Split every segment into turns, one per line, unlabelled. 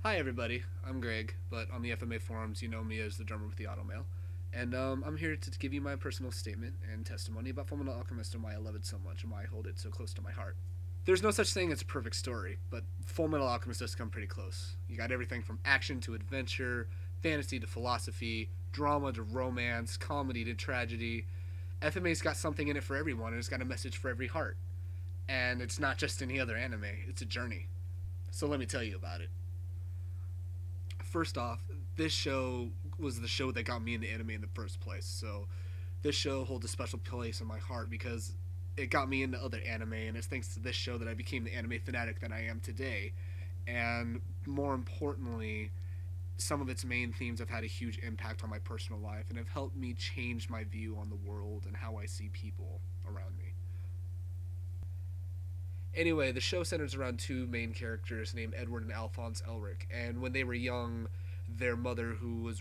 Hi everybody, I'm Greg, but on the FMA Forums you know me as the drummer with the Automail, and I'm here to give you my personal statement and testimony about Fullmetal Alchemist and why I love it so much and why I hold it so close to my heart. There's no such thing as a perfect story, but Fullmetal Alchemist does come pretty close. You got everything from action to adventure, fantasy to philosophy, drama to romance, comedy to tragedy. FMA's got something in it for everyone and it's got a message for every heart. And it's not just any other anime, it's a journey. So let me tell you about it. First off, this show was the show that got me into anime in the first place. So this show holds a special place in my heart because it got me into other anime, and it's thanks to this show that I became the anime fanatic that I am today. And more importantly, some of its main themes have had a huge impact on my personal life and have helped me change my view on the world and how I see people around me. Anyway, the show centers around two main characters named Edward and Alphonse Elric, and when they were young, their mother, who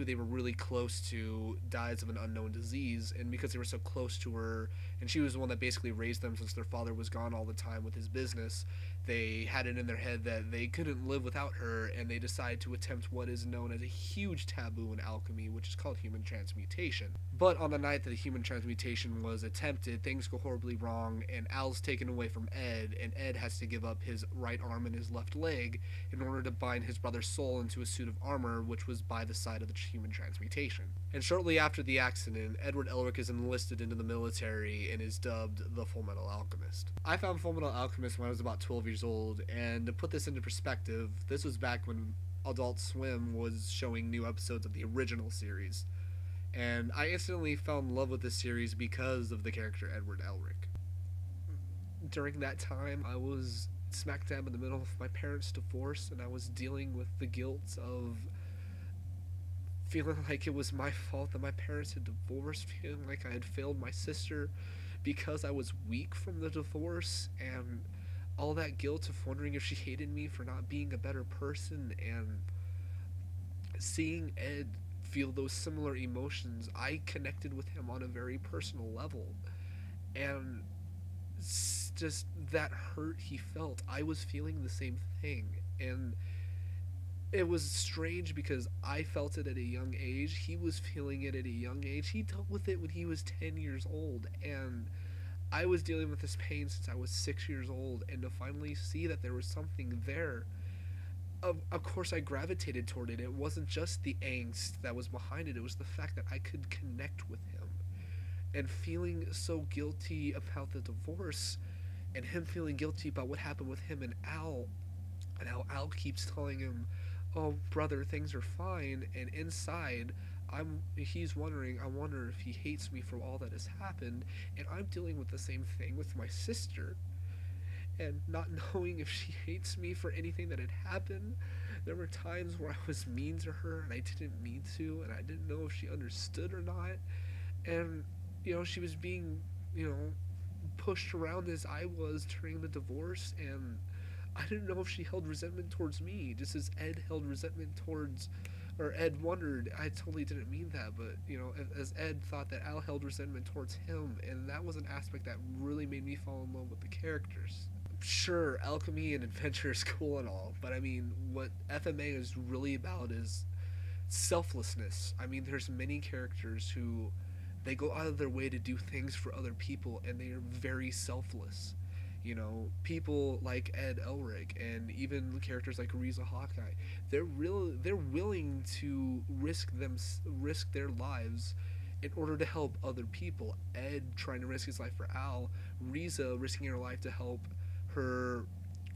they were really close to, dies of an unknown disease, and because they were so close to her, and she was the one that basically raised them since their father was gone all the time with his business, they had it in their head that they couldn't live without her, and they decided to attempt what is known as a huge taboo in alchemy, which is called human transmutation. But on the night that the human transmutation was attempted, things go horribly wrong, and Al's taken away from Ed, and Ed has to give up his right arm and his left leg in order to bind his brother's soul into a suit of armor, which was by the side of the human transmutation. And shortly after the accident, Edward Elric is enlisted into the military and is dubbed the Fullmetal Alchemist. I found Fullmetal Alchemist when I was about 12 years old, and to put this into perspective, this was back when Adult Swim was showing new episodes of the original series. And I instantly fell in love with this series because of the character Edward Elric. During that time, I was smack dab in the middle of my parents' divorce, and I was dealing with the guilt of feeling like it was my fault that my parents had divorced, feeling like I had failed my sister because I was weak from the divorce, and all that guilt of wondering if she hated me for not being a better person, and seeing Ed feel those similar emotions, I connected with him on a very personal level. And just that hurt he felt, I was feeling the same thing. And it was strange because I felt it at a young age. He was feeling it at a young age. He dealt with it when he was 10 years old. And I was dealing with this pain since I was 6 years old. And to finally see that there was something there, of course I gravitated toward it. It wasn't just the angst that was behind it. It was the fact that I could connect with him. And feeling so guilty about the divorce, and him feeling guilty about what happened with him and Al, and how Al keeps telling him, "Oh, brother, things are fine," and inside, he's wondering, I wonder if he hates me for all that has happened, and I'm dealing with the same thing with my sister, and not knowing if she hates me for anything that had happened. There were times where I was mean to her, and I didn't mean to, and I didn't know if she understood or not, and, she was being, pushed around as I was during the divorce, and I didn't know if she held resentment towards me, just as Ed held resentment towards, or Ed wondered, I totally didn't mean that, but, as Ed thought that Al held resentment towards him, and that was an aspect that really made me fall in love with the characters. Sure, alchemy and adventure is cool and all, but I mean, what FMA is really about is selflessness. I mean, there's many characters who they go out of their way to do things for other people, and they are very selfless. People like Ed Elric, and even characters like Riza Hawkeye. They're willing to risk their lives in order to help other people. Ed trying to risk his life for Al, Riza risking her life to help her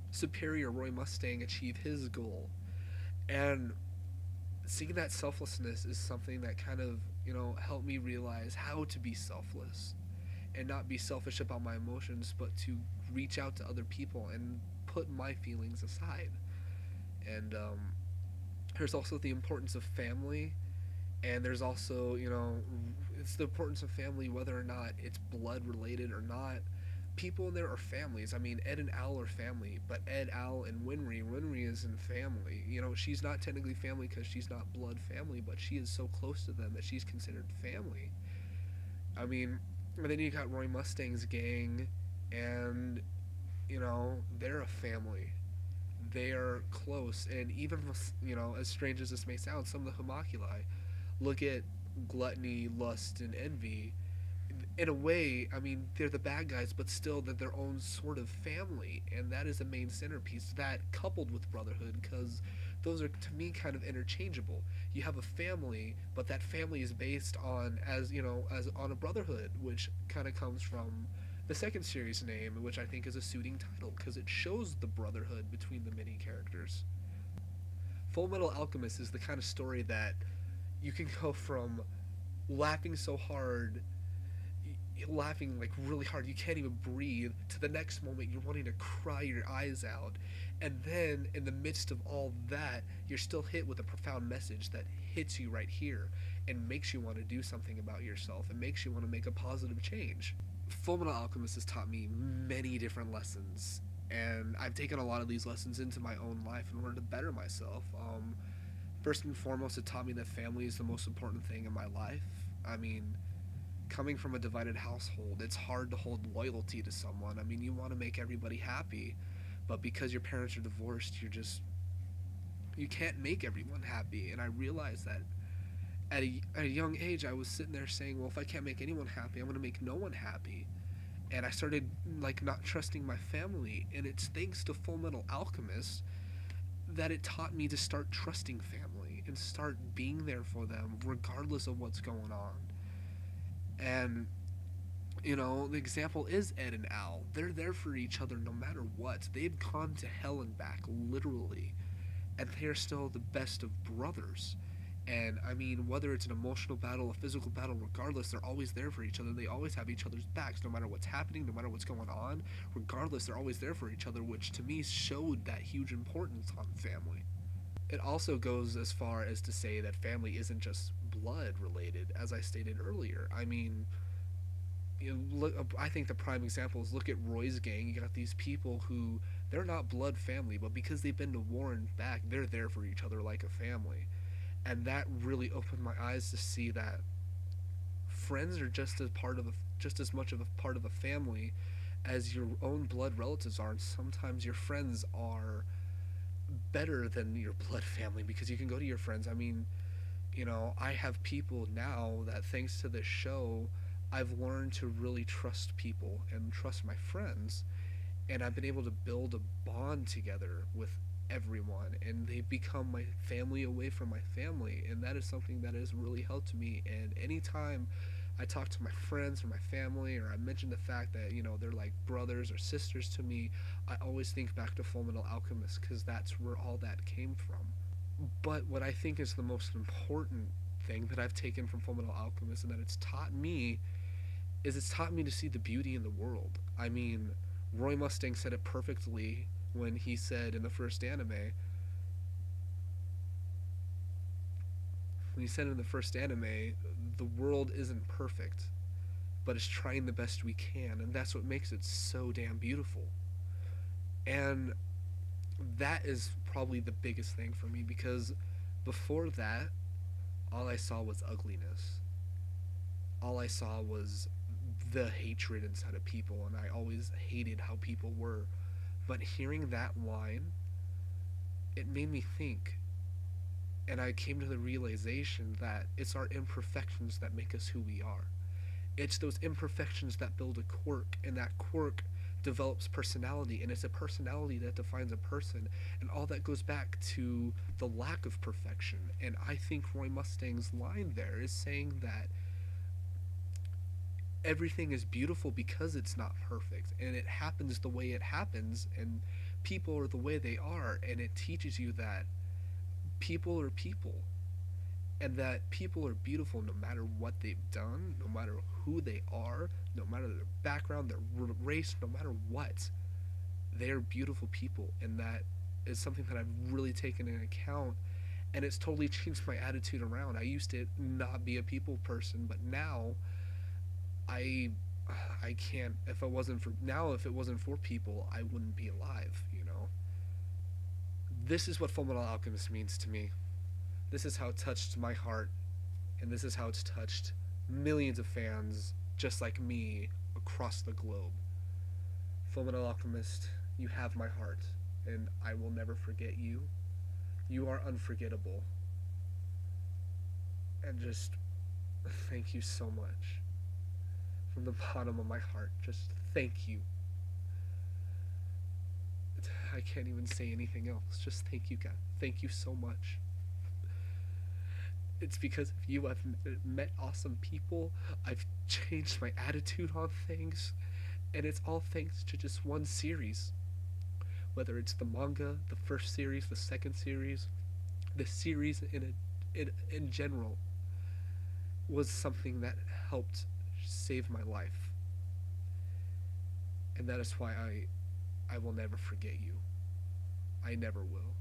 superior Roy Mustang achieve his goal. And seeing that selflessness is something that kind of, helped me realize how to be selfless and not be selfish about my emotions, but to reach out to other people and put my feelings aside. And there's also the importance of family, and there's also, it's the importance of family whether or not it's blood related or not. People in there are families. I mean, Ed and Al are family, but Ed, Al, and Winry isn't family. She's not technically family because she's not blood family, but she is so close to them that she's considered family. I mean, and then you got Roy Mustang's gang, and, they're a family. they are close. And even, you know, as strange as this may sound, some of the homoculi, look at gluttony, lust, and envy. In a way, I mean, they're the bad guys, but still they're their own sort of family, and that is the main centerpiece. That coupled with brotherhood, because those are to me kind of interchangeable. You have a family, but that family is based on, as you know, as on a brotherhood, which kind of comes from the second series name, which I think is a suiting title because it shows the brotherhood between the many characters. Fullmetal Alchemist is the kind of story that you can go from laughing so hard, laughing like really hard you can't even breathe, to the next moment you're wanting to cry your eyes out, and then in the midst of all that you're still hit with a profound message that hits you right here and makes you want to do something about yourself and makes you want to make a positive change. Fullmetal Alchemist has taught me many different lessons, and I've taken a lot of these lessons into my own life in order to better myself. First and foremost, it taught me that family is the most important thing in my life. I mean, coming from a divided household, it's hard to hold loyalty to someone. I mean, you want to make everybody happy, but because your parents are divorced, you can't make everyone happy. And I realized that at a young age, I was sitting there saying, well, if I can't make anyone happy, I'm going to make no one happy. And I started like not trusting my family, and it's thanks to Fullmetal Alchemist that it taught me to start trusting family and start being there for them regardless of what's going on. And you know, the example is Ed and Al. They're there for each other no matter what. They've gone to hell and back, literally, and they are still the best of brothers. And I mean, whether it's an emotional battle, a physical battle, regardless, they're always there for each other. They always have each other's backs, no matter what's happening, no matter what's going on. Regardless, they're always there for each other, which to me showed that huge importance on family. It also goes as far as to say that family isn't just blood related, as I stated earlier. I mean, I think the prime example is, look at Roy's gang. You got these people who, they're not blood family, but because they've been to war and back, they're there for each other like a family. And that really opened my eyes to see that friends are just as much of a part of a family as your own blood relatives are, and sometimes your friends are better than your blood family because you can go to your friends. I mean, you know, I have people now that, thanks to this show, I've learned to really trust people and trust my friends, and I've been able to build a bond together with everyone, and they've become my family away from my family, and that is something that has really helped me. And anytime I talk to my friends or my family, or I mention the fact that, you know, they're like brothers or sisters to me, I always think back to Fullmetal Alchemist, because that's where all that came from. But what I think is the most important thing that I've taken from Fullmetal Alchemist, and that it's taught me, is it's taught me to see the beauty in the world. I mean, Roy Mustang said it perfectly when he said in the first anime, the world isn't perfect, but it's trying the best we can, and that's what makes it so damn beautiful. And that is probably the biggest thing for me, because before that, all I saw was ugliness. All I saw was the hatred inside of people, and I always hated how people were. But hearing that line, it made me think, and I came to the realization that it's our imperfections that make us who we are. It's those imperfections that build a quirk, and that quirk develops personality, and it's a personality that defines a person, and all that goes back to the lack of perfection. And I think Roy Mustang's line there is saying that everything is beautiful because it's not perfect, and it happens the way it happens, and people are the way they are, and it teaches you that people are people, and that people are beautiful no matter what they've done, no matter who they are, no matter their background, their race, no matter what. They're beautiful people, and that is something that I've really taken into account, and it's totally changed my attitude around. I used to not be a people person, but now I can't. If it wasn't for people, I wouldn't be alive, you know. This is what Fullmetal Alchemist means to me. This is how it touched my heart, and this is how it's touched millions of fans just like me across the globe. Fullmetal Alchemist, you have my heart, and I will never forget you. You are unforgettable. And just thank you so much. From the bottom of my heart, just thank you. I can't even say anything else. Just thank you, God. Thank you so much. It's because of you I've met awesome people. I've changed my attitude on things. And it's all thanks to just one series. Whether it's the manga, the first series, the second series, the series in general was something that helped save my life. And that is why I will never forget you. I never will.